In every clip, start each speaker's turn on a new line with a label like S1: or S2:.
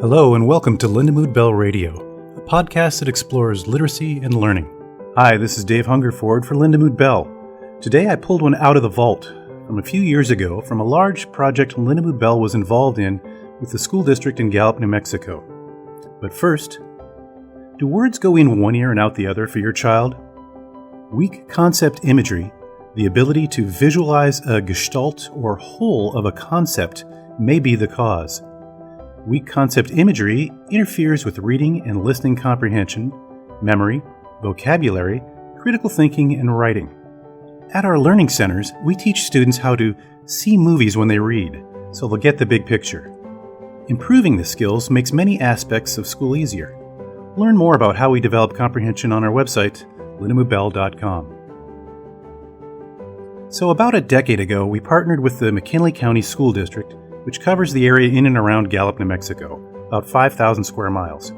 S1: Hello and welcome to Lindamood-Bell Radio, a podcast that explores literacy and learning. Hi, this is Dave Hungerford for Lindamood-Bell. Today I pulled one out of the vault from a few years ago from a large project Lindamood-Bell was involved in with the school district in Gallup, New Mexico. But first, do words go in one ear and out the other for your child? Weak concept imagery, the ability to visualize a gestalt or whole of a concept, may be the cause. Weak concept imagery interferes with reading and listening comprehension, memory, vocabulary, critical thinking, and writing. At our learning centers, we teach students how to see movies when they read, so they'll get the big picture. Improving the skills makes many aspects of school easier. Learn more about how we develop comprehension on our website, lindamood-bell.com. So about a decade ago, we partnered with the McKinley County School District, which covers the area in and around Gallup, New Mexico, about 5,000 square miles.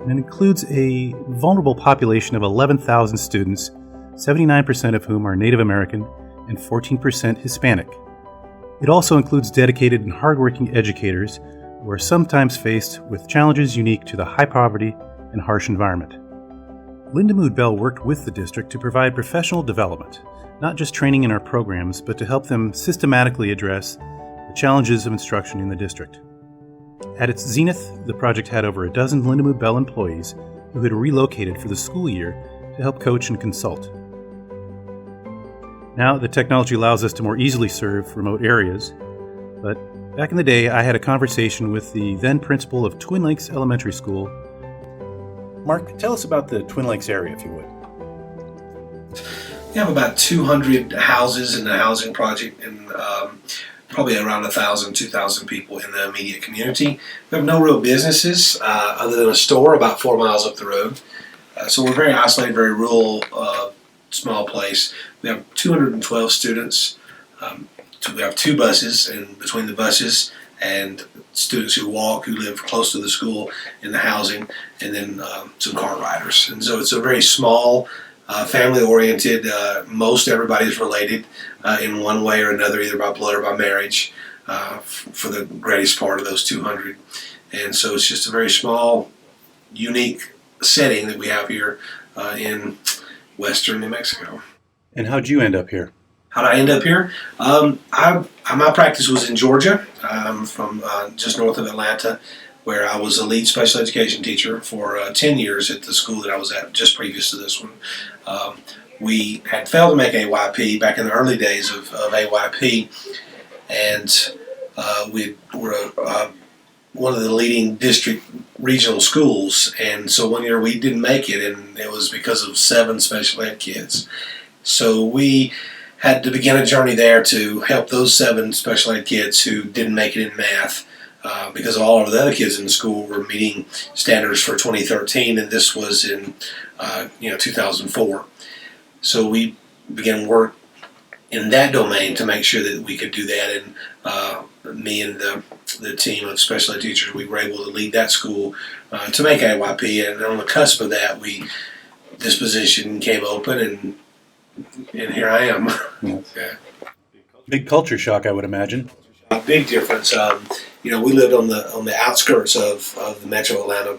S1: And it includes a vulnerable population of 11,000 students, 79% of whom are Native American and 14% Hispanic. It also includes dedicated and hardworking educators who are sometimes faced with challenges unique to the high poverty and harsh environment. Lindamood-Bell worked with the district to provide professional development, not just training in our programs, but to help them systematically address the challenges of instruction in the district. At its zenith, the project had over a dozen Lindamood-Bell employees who had relocated for the school year to help coach and consult. Now, the technology allows us to more easily serve remote areas, but back in the day, I had a conversation with the then principal of Twin Lakes Elementary School. Mark, tell us about the Twin Lakes area, if you would.
S2: We have about 200 houses in the housing project and probably around 1,000, 2,000 people in the immediate community. We have no real businesses other than a store about 4 miles up the road. So we're very isolated, very rural, small place. We have 212 students. We have 2 buses, and between the buses and students who walk, who live close to the school in the housing, and then some car riders. And so it's a very small, family-oriented. Most everybody is related in one way or another, either by blood or by marriage, for the greatest part of those 200. And so it's just a very small, unique setting that we have here in western New Mexico.
S1: And how'd you end up here?
S2: How'd I end up here? My practice was in Georgia, from just north of Atlanta, where I was a lead special education teacher for 10 years at the school that I was at just previous to this one. We had failed to make AYP back in the early days of AYP, and we were one of the leading district regional schools, and so one year we didn't make it, and it was because of 7 special ed kids. So we had to begin a journey there to help those 7 special ed kids who didn't make it in math, because all of the other kids in the school were meeting standards for 2013, and this was in 2004. So we began work in that domain to make sure that we could do that, and me and the team of special ed teachers, we were able to lead that school to make AYP, and on the cusp of that, this position came open, and here I am.
S1: Yes. Yeah. Big culture shock, I would imagine.
S2: A big difference. We lived on the outskirts of the Metro Atlanta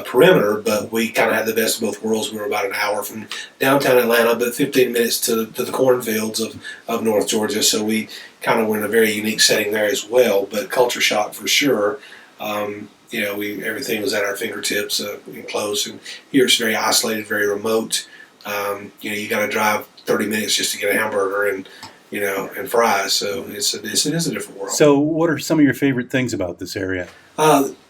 S2: perimeter, but we kind of had the best of both worlds. We were about an hour from downtown Atlanta, but 15 minutes to the cornfields of North Georgia. So we kind of were in a very unique setting there as well. But culture shock for sure. Everything was at our fingertips, close, and here it's very isolated, very remote. You got to drive 30 minutes just to get a hamburger and fries. So it is a different world.
S1: So what are some of your favorite things about this area?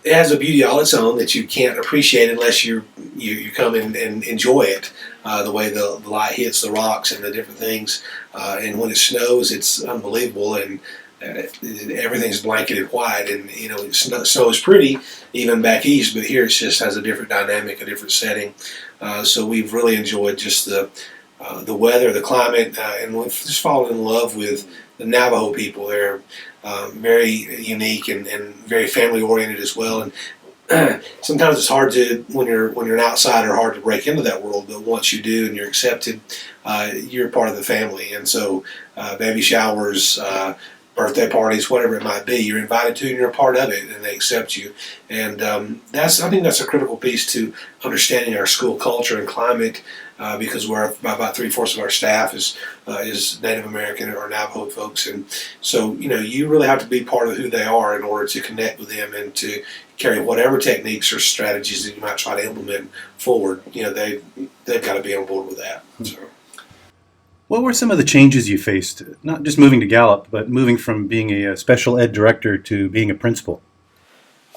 S2: It has a beauty all its own that you can't appreciate unless you come and enjoy it. The way the light hits the rocks and the different things. And when it snows, it's unbelievable. And everything's blanketed white. And, snow is pretty, even back east. But here it just has a different dynamic, a different setting. So we've really enjoyed just the weather, the climate, and we've just fallen in love with the Navajo people. They're very unique and very family oriented as well. And sometimes it's hard to, when you're an outsider, hard to break into that world. But once you do and you're accepted, you're part of the family. And so baby showers, birthday parties, whatever it might be. You're invited to, and you're a part of it, and they accept you. And I think that's a critical piece to understanding our school culture and climate, because we're about 3/4 of our staff is Native American or Navajo folks, and so you really have to be part of who they are in order to connect with them and to carry whatever techniques or strategies that you might try to implement forward. They've got to be on board with that. So.
S1: What were some of the changes you faced, not just moving to Gallup, but moving from being a special ed director to being a principal?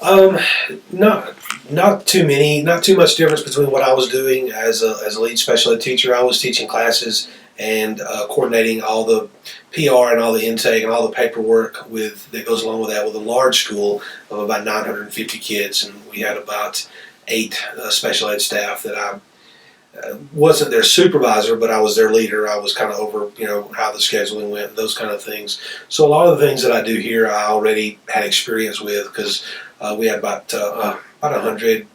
S2: Not too many, not too much difference between what I was doing as a lead special ed teacher. I was teaching classes and coordinating all the PR and all the intake and all the paperwork that goes along with that with a large school of about 950 kids, and we had about 8 special ed staff that I wasn't their supervisor, but I was their leader. I was kind of over, how the scheduling went, those kind of things. So a lot of the things that I do here, I already had experience with because we had about 100,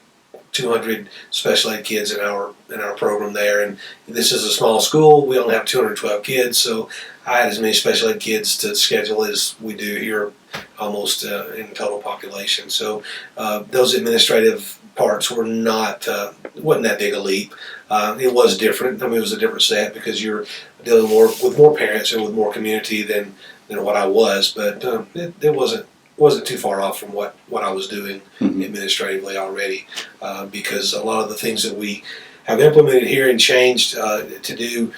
S2: 200 special ed kids in our program there, and this is a small school. We only have 212 kids, so I had as many special ed kids to schedule as we do here, almost in total population. So those administrative parts were wasn't that big a leap. It was different. I mean, it was a different set because you're dealing with more parents and with more community than what I was, but it wasn't too far off from what I was doing administratively already, because a lot of the things that we have implemented here and changed to do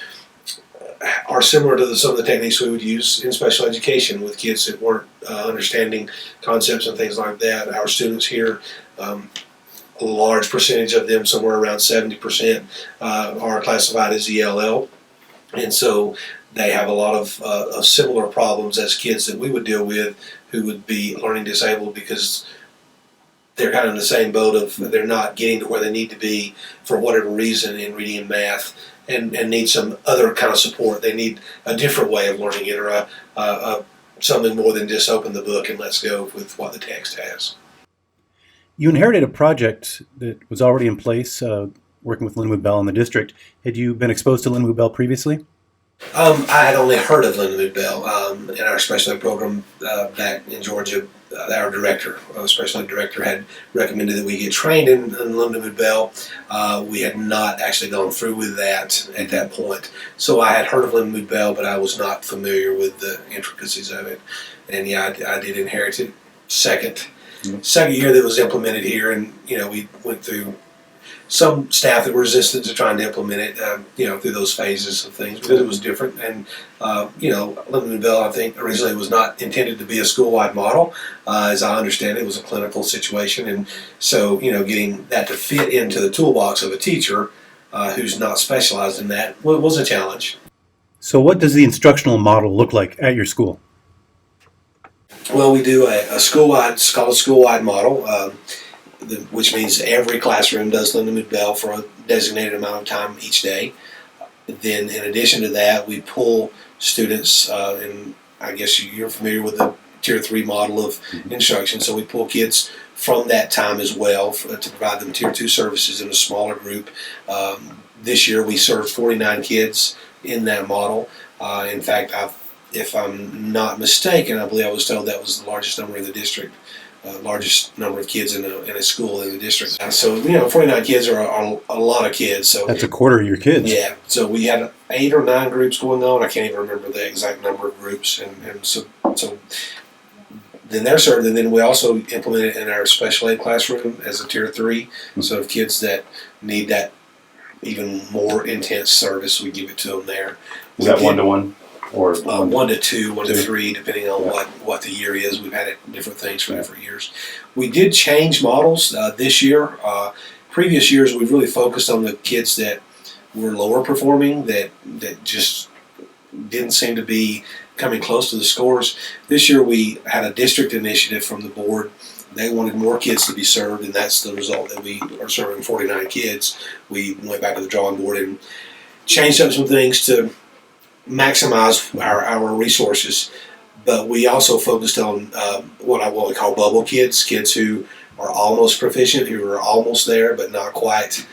S2: are similar to some of the techniques we would use in special education with kids that weren't understanding concepts and things like that. Our students here, a large percentage of them, somewhere around 70%, are classified as ELL, and so they have a lot of similar problems as kids that we would deal with who would be learning disabled, because they're kind of in the same boat of they're not getting to where they need to be for whatever reason in reading and math, and need some other kind of support. They need a different way of learning it, or something more than just open the book and let's go with what the text has.
S1: You inherited a project that was already in place, working with Lindamood-Bell in the district. Had you been exposed to Lindamood-Bell previously?
S2: I had only heard of Lindamood-Bell in our special ed program back in Georgia. Our special ed director, had recommended that we get trained in Lindamood-Bell. We had not actually gone through with that at that point. So I had heard of Lindamood-Bell, but I was not familiar with the intricacies of it. And I did inherit it second year that was implemented here, and we went through some staff that were resistant to trying to implement it, through those phases of things because it was different. And Lindamood-Bell, I think, originally was not intended to be a school-wide model. As I understand it, was a clinical situation, and so getting that to fit into the toolbox of a teacher who's not specialized in that was a challenge.
S1: So, what does the instructional model look like at your school?
S2: Well, we do a school-wide, it's called a school-wide model, which means every classroom does Lindamood-Bell for a designated amount of time each day. Then, in addition to that, we pull students, and I guess you're familiar with the Tier 3 model of instruction, so we pull kids from that time as well to provide them Tier 2 services in a smaller group. This year, we served 49 kids in that model. In fact, if I'm not mistaken, I believe I was told that was the largest number in the district, largest number of kids in a school in the district. So 49 kids are a lot of kids. So
S1: that's a quarter of your kids.
S2: Yeah. So we had 8 or 9 groups going on. I can't even remember the exact number of groups, and so then they're served, and then we also implement it in our special ed classroom as a Tier 3. So if kids that need that even more intense service, we give it to them there.
S1: Is that 1-to-1? Or
S2: 1 to 2, 1 to 3, depending on what the year is. We've had different things for different years. We did change models this year. Previous years, we've really focused on the kids that were lower performing, that just didn't seem to be coming close to the scores. This year, we had a district initiative from the board. They wanted more kids to be served, and that's the result that we are serving 49 kids. We went back to the drawing board and changed up some things to maximize our resources, but we also focused on what we call bubble kids who are almost proficient, who are almost there but not quite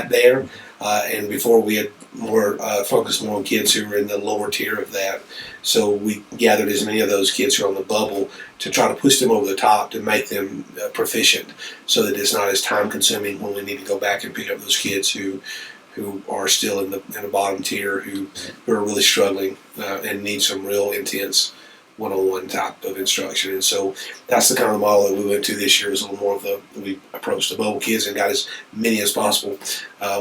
S2: there. and before we had more focused more on kids who were in the lower tier of that. So we gathered as many of those kids who are on the bubble to try to push them over the top to make them proficient, so that it's not as time consuming when we need to go back and pick up those kids who are still in the bottom tier, who are really struggling and need some real intense one-on-one type of instruction. And so that's the kind of model that we went to this year. Was a little more of we approached the bubble kids and got as many as possible.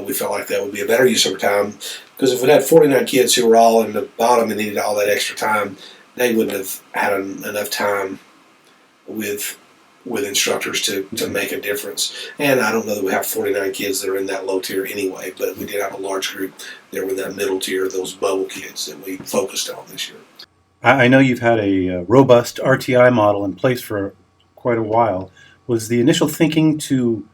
S2: We felt like that would be a better use of our time, because if we had 49 kids who were all in the bottom and needed all that extra time, they wouldn't have had enough time with instructors to make a difference. And I don't know that we have 49 kids that are in that low tier anyway, but we did have a large group that were in that middle tier, those bubble kids that we focused on this year.
S1: I know you've had a robust RTI model in place for quite a while. Was the initial thinking to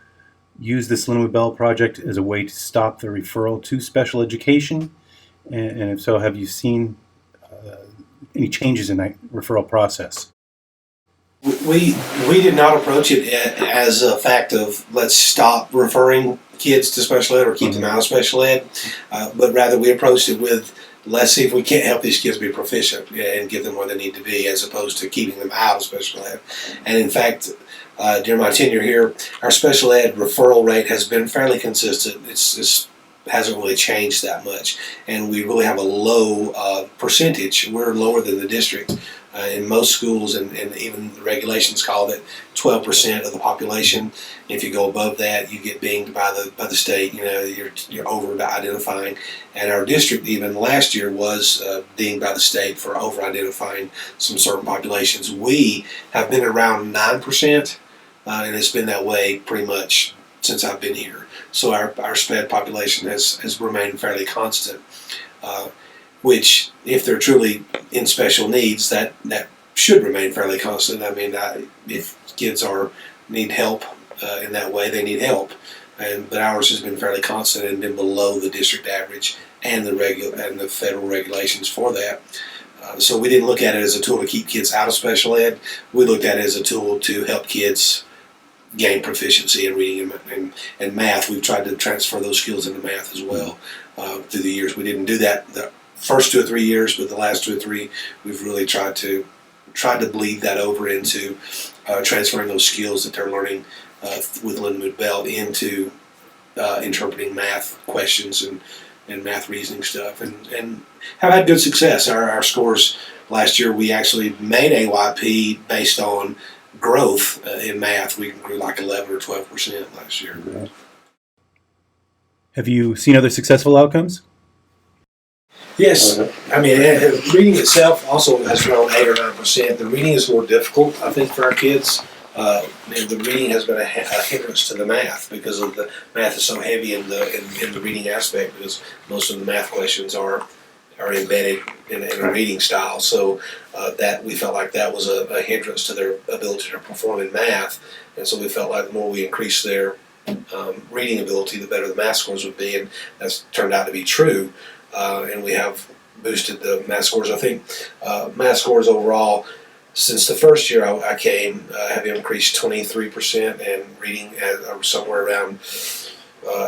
S1: use this Lindamood-Bell project as a way to stop the referral to special education? And if so, have you seen any changes in that referral process?
S2: We did not approach it as a fact of let's stop referring kids to special ed or keep them out of special ed, but rather we approached it with, let's see if we can't help these kids be proficient and give them where they need to be, as opposed to keeping them out of special ed. And in fact, during my tenure here, our special ed referral rate has been fairly consistent. It's hasn't really changed that much, and we really have a low percentage. We're lower than the district. In most schools, and even the regulations call it 12% of the population. If you go above that, you get dinged by the state. You know, you're over identifying. And our district, even last year, was dinged by the state for over identifying some certain populations. We have been around 9%, and it's been that way pretty much since I've been here. So our SPED population has remained fairly constant. Which, if they're truly in special needs, that should remain fairly constant. I mean, if kids need help in that way, they need help. But ours has been fairly constant and been below the district average and the federal regulations for that. So we didn't look at it as a tool to keep kids out of special ed. We looked at it as a tool to help kids gain proficiency in reading and math. We've tried to transfer those skills into math as well through the years. We didn't do that the first 2 or 3 years, but the last 2 or 3, we've really tried to bleed that over into transferring those skills that they're learning with Lindamood-Bell into interpreting math questions and math reasoning stuff, and have had good success. Our scores last year, we actually made AYP based on growth in math. We grew like 11 or 12% last year.
S1: Have you seen other successful outcomes?
S2: Yes, I mean, reading itself also has grown 8 or 9%. The reading is more difficult, I think, for our kids. The reading has been a hindrance to the math, because of the math is so heavy in the reading aspect, because most of the math questions are embedded in a reading style. So that we felt like that was a hindrance to their ability to perform in math, and so we felt like the more we increased their reading ability, the better the math scores would be, and that's turned out to be true. And we have boosted the math scores. I think math scores overall, since the first year I came, have increased 23%, and reading at somewhere around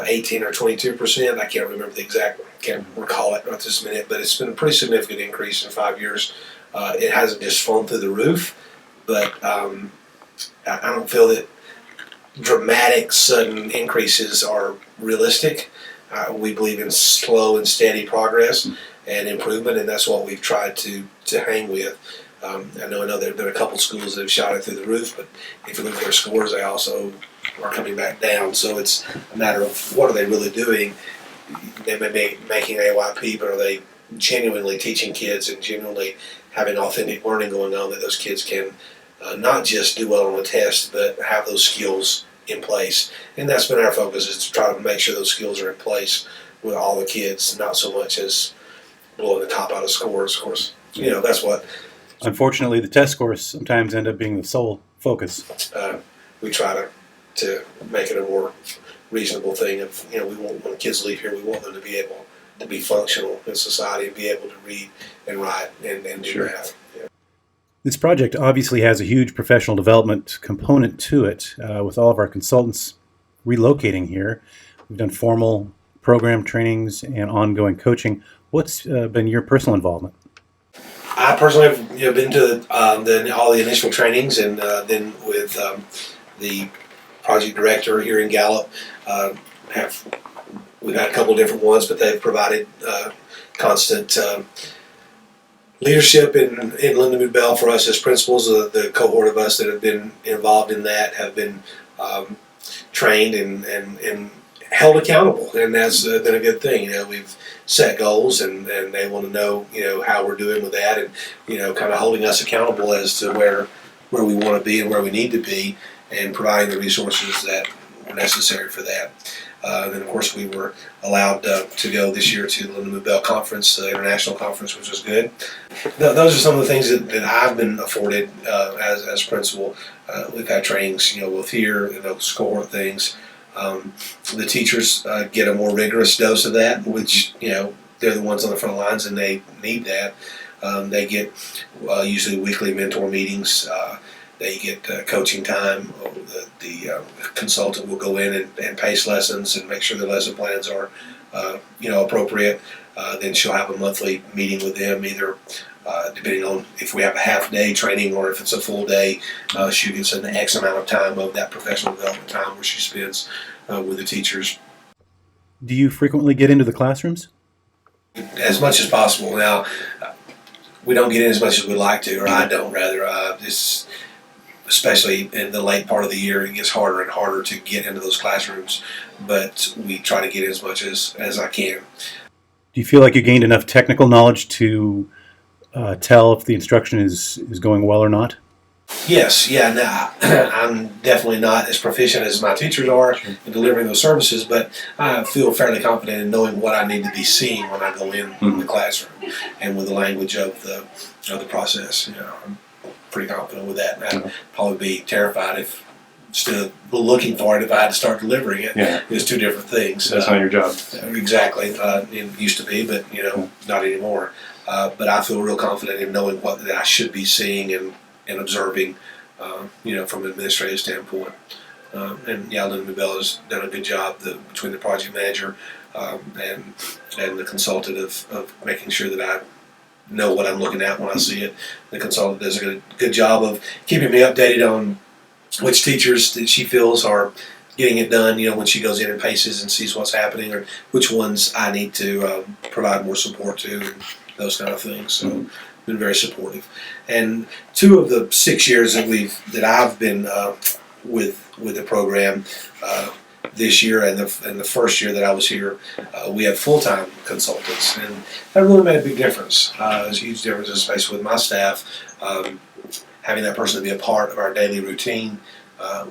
S2: 18 or 22%. I can't remember the exact, can't recall it right this minute, but it's been a pretty significant increase in 5 years. It hasn't just flown through the roof, but I don't feel that dramatic, sudden increases are realistic. We believe in slow and steady progress and improvement, and that's what we've tried to hang with. I know there have been a couple schools that have shot it through the roof, but if you look at their scores, they also are coming back down. So it's a matter of, what are they really doing? They may be making AYP, but are they genuinely teaching kids and genuinely having authentic learning going on, that those kids can not just do well on a test, but have those skills in place? And that's been our focus, is to try to make sure those skills are in place with all the kids, not so much as blowing the top out of scores. Of course, that's what.
S1: Unfortunately, the test scores sometimes end up being the sole focus.
S2: We try to make it a more reasonable thing. Of we want, when kids leave here, we want them to be able to be functional in society and be able to read and write and do math. Yeah.
S1: This project obviously has a huge professional development component to it, with all of our consultants relocating here. We've done formal program trainings and ongoing coaching. What's been your personal involvement?
S2: I personally have been to all the initial trainings, and then with the project director here in Gallup, we've had a couple of different ones, but they've provided constant leadership in Lindamood-Bell for us as principals. The cohort of us that have been involved in that have been trained and held accountable, and that's been a good thing. We've set goals, and they want to know how we're doing with that, and kind of holding us accountable as to where we want to be and where we need to be, and providing the resources that are necessary for that. Then of course we were allowed to go this year to the Lindamood-Bell conference, the international conference, which was good. Those are some of the things that I've been afforded as principal. We've had trainings, both here and those cohort things. The teachers get a more rigorous dose of that, which they're the ones on the front lines, and they need that. They get usually weekly mentor meetings. They get coaching time. The consultant will go in and pace lessons and make sure the lesson plans are appropriate. Then she'll have a monthly meeting with them, either depending on if we have a half-day training or if it's a full day. She gets an X amount of time of that professional development time where she spends with the teachers.
S1: Do you frequently get into the classrooms?
S2: As much as possible. Now, we don't get in as much as we'd like to, or I don't, rather. Especially in the late part of the year, it gets harder and harder to get into those classrooms, but we try to get in as much as I can.
S1: Do you feel like you gained enough technical knowledge to tell if the instruction is going well or not?
S2: Yes, I'm definitely not as proficient as my teachers are in delivering those services, but I feel fairly confident in knowing what I need to be seeing when I go in the classroom and with the language of the process. I'm pretty confident with that, and I'd probably be terrified if, instead of looking for it, if I had to start delivering it. Yeah. It's two different things.
S1: That's not your job.
S2: Exactly. It used to be, but not anymore. But I feel real confident in knowing what that I should be seeing and observing, from an administrative standpoint. Lindamood-Bell has done a good job between the project manager and the consultant of making sure that I know what I'm looking at when I see it. The consultant does a good job of keeping me updated on which teachers that she feels are getting it done, when she goes in and paces and sees what's happening, or which ones I need to provide more support to, and those kind of things. So been very supportive. And 2 of the 6 years that I've been with the program, this year and the first year that I was here, we had full-time consultants, and that really made a big difference. It was a huge difference, especially with my staff. Having that person to be a part of our daily routine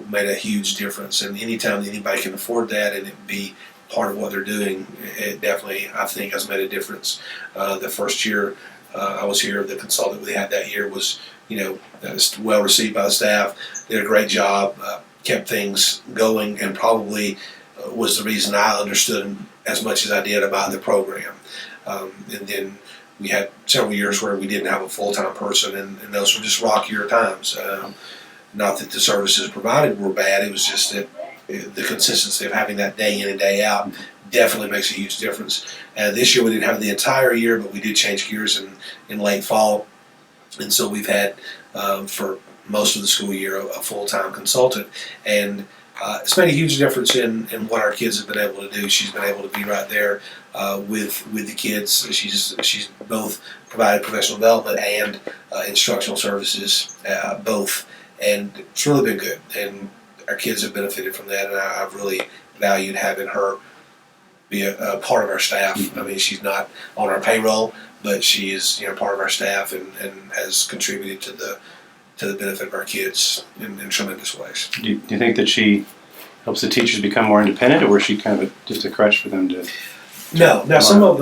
S2: made a huge difference. And anytime anybody can afford that and it be part of what they're doing, it definitely, I think, has made a difference. The first year I was here, the consultant we had that year was, that was well received by the staff. Did a great job. Kept things going, and probably was the reason I understood as much as I did about the program. And then we had several years where we didn't have a full-time person, and those were just rockier times. Not that the services provided were bad, it was just that the consistency of having that day in and day out definitely makes a huge difference. This year we didn't have the entire year, but we did change gears in late fall, and so we've had for most of the school year a full-time consultant, and it's made a huge difference in what our kids have been able to do. She's been able to be right there with the kids. She's both provided professional development and instructional services, both, and it's really been good, and our kids have benefited from that, and I've really valued having her be a part of our staff. I mean, she's not on our payroll, but she is part of our staff and has contributed to the benefit of our kids in tremendous ways.
S1: Do you think that she helps the teachers become more independent, or is she kind of just a crutch for them to?
S2: No. Now some of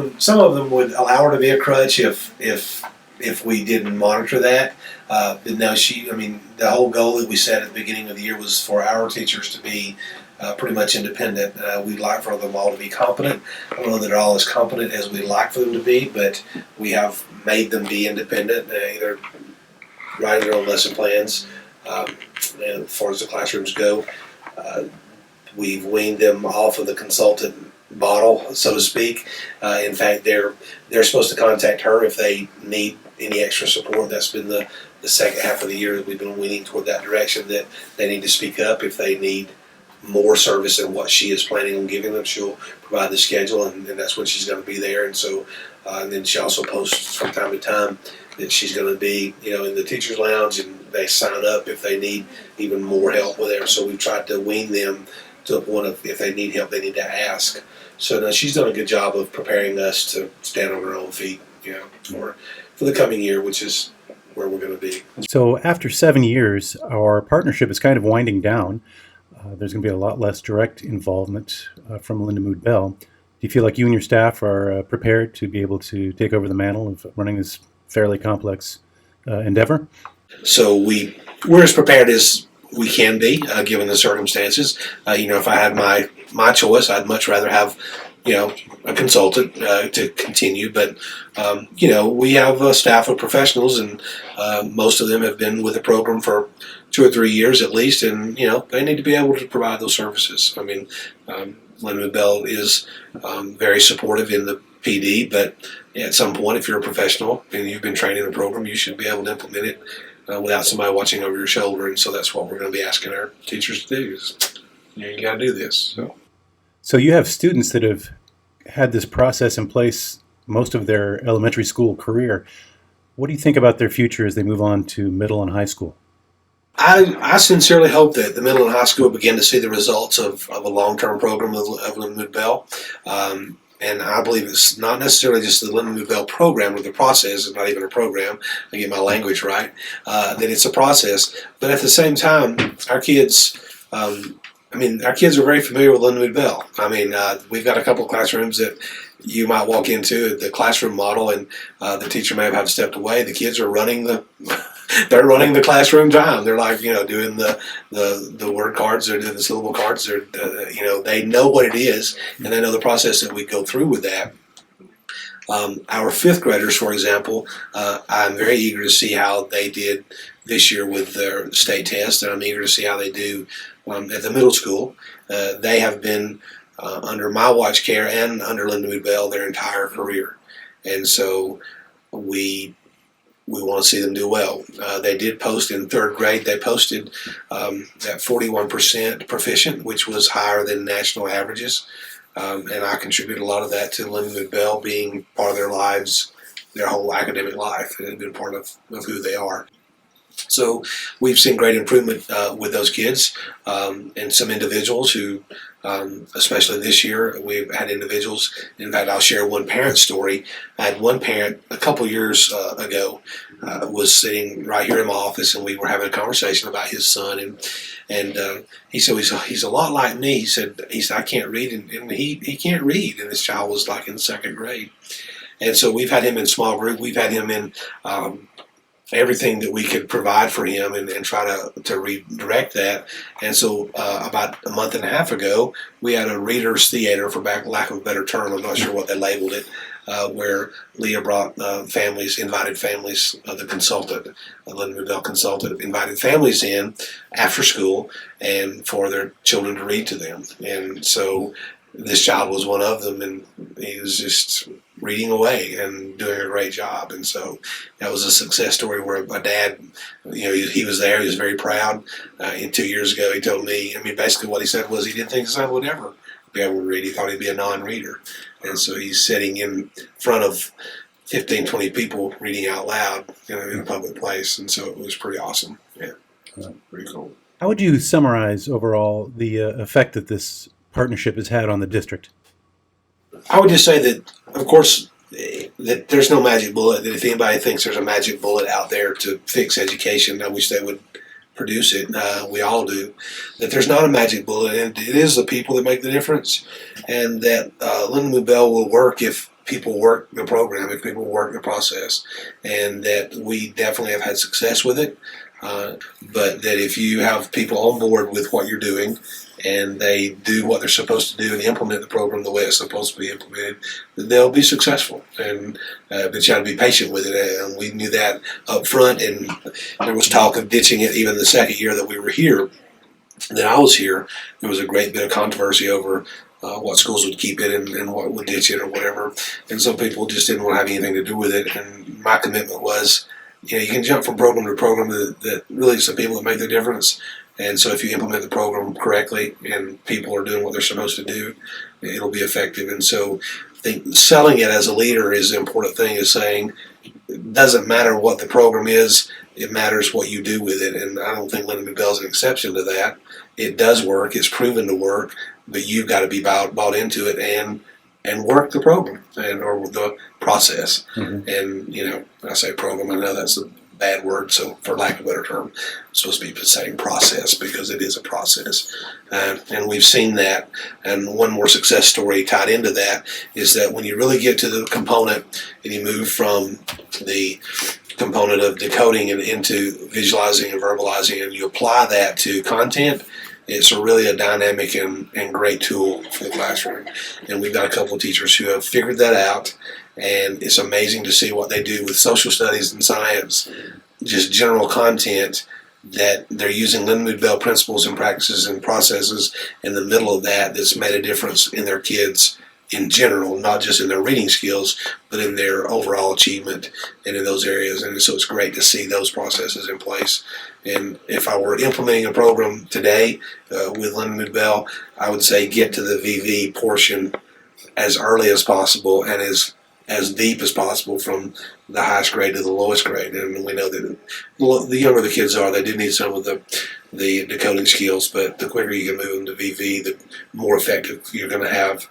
S2: them would allow her to be a crutch if we didn't monitor that. But no, the whole goal that we set at the beginning of the year was for our teachers to be pretty much independent. We'd like for them all to be competent. I don't know that they're all as competent as we'd like for them to be, but we have made them be independent, either writing their own lesson plans. And as far as the classrooms go, we've weaned them off of the consultant bottle, so to speak. In fact, they're supposed to contact her if they need any extra support. That's been the second half of the year that we've been leaning toward that direction, that they need to speak up if they need more service than what she is planning on giving them. She'll provide the schedule, and that's when she's going to be there. And so, and then she also posts from time to time that she's going to be, in the teacher's lounge, and they sign up if they need even more help with it. So we've tried to wean them to the point of if they need help, they need to ask. So now she's done a good job of preparing us to stand on our own feet, for the coming year, which is where we're going to be.
S1: So after 7 years, our partnership is kind of winding down. There's going to be a lot less direct involvement from Lindamood-Bell. Do you feel like you and your staff are prepared to be able to take over the mantle of running this fairly complex endeavor?
S2: So we're as prepared as we can be, given the circumstances. If I had my choice, I'd much rather have, a consultant to continue. But, we have a staff of professionals, and most of them have been with the program for 2 or 3 years at least, and, they need to be able to provide those services. I mean, Lindamood-Bell is very supportive in the PD, but at some point, if you're a professional and you've been trained in a program, you should be able to implement it without somebody watching over your shoulder. And so that's what we're going to be asking our teachers to do is, you got to do this.
S1: So you have students that have had this process in place most of their elementary school career. What do you think about their future as they move on to middle and high school?
S2: I sincerely hope that the middle and high school begin to see the results of a long-term program of Lindamood-Bell. And I believe it's not necessarily just the Lindamood-Bell program, or the process is not even a program, I get my language right, that it's a process. But at the same time, our kids are very familiar with Lindamood-Bell. We've got a couple of classrooms that you might walk into, the classroom model, and the teacher may have stepped away. The kids are running they're running the classroom time. They're like, doing the word cards, they're doing the syllable cards. They know what it is, and they know the process that we go through with that. Our fifth graders, for example, I'm very eager to see how they did this year with their state test, and I'm eager to see how they do at the middle school. They have been under my watch care and under Lindamood-Bell their entire career, and so we want to see them do well. They did post in third grade. They posted at 41% proficient, which was higher than national averages. And I contribute a lot of that to Lindamood-Bell being part of their lives, their whole academic life. It has been part of who they are. So we've seen great improvement with those kids and some individuals who, especially this year, we've had individuals. In fact, I'll share one parent story. I had one parent a couple years ago was sitting right here in my office, and we were having a conversation about his son, and he said he's a lot like me. He said I can't read, and he can't read, and this child was like in second grade, and so we've had him in small group. We've had him in everything that we could provide for him and try to redirect that. And so about a month and a half ago, we had a reader's theater, for lack of a better term, I'm not sure what they labeled it, where Leah brought invited families, the consultant, Lindamood-Bell consultant, invited families in after school and for their children to read to them. And so this child was one of them, and he was just reading away and doing a great job. And so that was a success story where my dad, he was there. He was very proud. And 2 years ago, he told me, basically what he said was he didn't think his son would ever be able to read. He thought he'd be a non-reader. And so he's sitting in front of 15, 20 people reading out loud in a public place. And so it was pretty awesome. Yeah, pretty cool.
S1: How would you summarize overall the effect that this partnership has had on the district?
S2: I would just say that, of course, that there's no magic bullet. That if anybody thinks there's a magic bullet out there to fix education, I wish they would produce it. We all do. That there's not a magic bullet, and it is the people that make the difference. And that Lindamood-Bell will work if people work the program, if people work the process, and that we definitely have had success with it. But that if you have people on board with what you're doing, and they do what they're supposed to do and implement the program the way it's supposed to be implemented, they'll be successful. And but you got to be patient with it. And we knew that up front, and there was talk of ditching it even the second year that we were here. That I was here, there was a great bit of controversy over what schools would keep it and what would ditch it or whatever. And some people just didn't want to have anything to do with it. And my commitment was, you can jump from program to program that really some people that make the difference. And so if you implement the program correctly and people are doing what they're supposed to do, it'll be effective. And so I think selling it as a leader is the important thing, is saying it doesn't matter what the program is, it matters what you do with it. And I don't think Lindamood-Bell is an exception to that. It does work, it's proven to work, but you've got to be bought into it and work the program or the process. Mm-hmm. And, I say program, I know that's a bad word, so for lack of a better term, I'm supposed to be saying process, because it is a process. And we've seen that. And one more success story tied into that is that when you really get to the component and you move from the component of decoding and into visualizing and verbalizing, and you apply that to content, it's really a dynamic and great tool for the classroom. And we've got a couple of teachers who have figured that out, and it's amazing to see what they do with social studies and science, just general content, that they're using Lindamood-Bell principles and practices and processes in the middle of that's made a difference in their kids in general, not just in their reading skills, but in their overall achievement and in those areas. And so it's great to see those processes in place. And if I were implementing a program today with Lindamood-Bell, I would say get to the VV portion as early as possible and as deep as possible, from the highest grade to the lowest grade. And we know that the younger the kids are, they do need some of the decoding skills, but the quicker you can move them to VV, the more effective you're going to have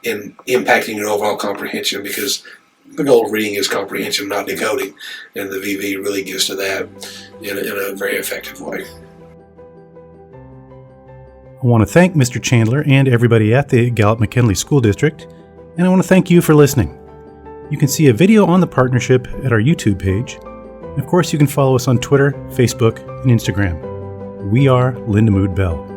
S2: in impacting your overall comprehension, because the goal of reading is comprehension, not decoding, and the VV really gets to that in a very effective way.
S1: I want to thank Mr. Chandler and everybody at the Gallup-McKinley School District, and I want to thank you for listening. You can see a video on the partnership at our YouTube page. And of course, you can follow us on Twitter, Facebook, and Instagram. We are Lindamood-Bell.